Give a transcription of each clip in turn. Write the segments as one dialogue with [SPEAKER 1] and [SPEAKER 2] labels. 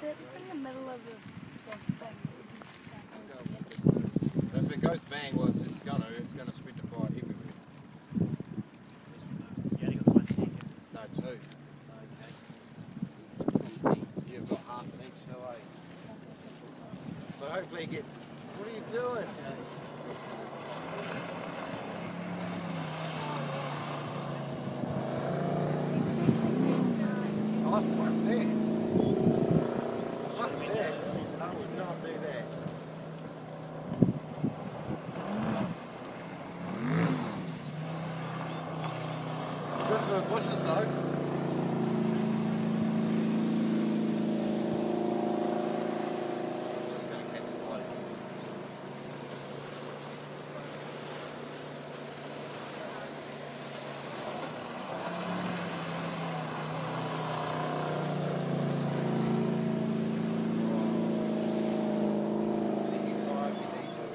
[SPEAKER 1] It's in the middle of the thing.
[SPEAKER 2] If it goes bang, well, it's gonna spread the fire everywhere.
[SPEAKER 3] You only got one tank.
[SPEAKER 2] No, two.
[SPEAKER 3] Okay.
[SPEAKER 2] You've got half in each, so hopefully you get. What are you doing? Oh, fuck that. Fuck that. I would not do that. Good for the bushes though. It's just going to catch the light.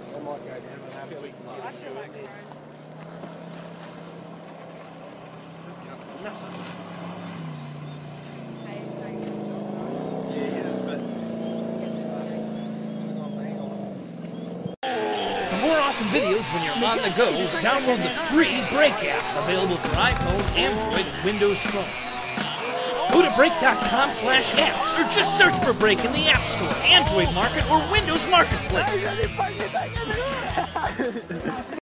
[SPEAKER 2] I might go down and have a quick look.
[SPEAKER 1] I feel like crying.
[SPEAKER 2] This counts for nothing.
[SPEAKER 1] Hey, it's starting to
[SPEAKER 2] Yeah, he is, but.
[SPEAKER 4] For more awesome videos when you're on the go, download the free Break app, available for iPhone, Android, and Windows Phone. Go to break.com/apps or just search for Break in the App Store, Android Market, or Windows Marketplace.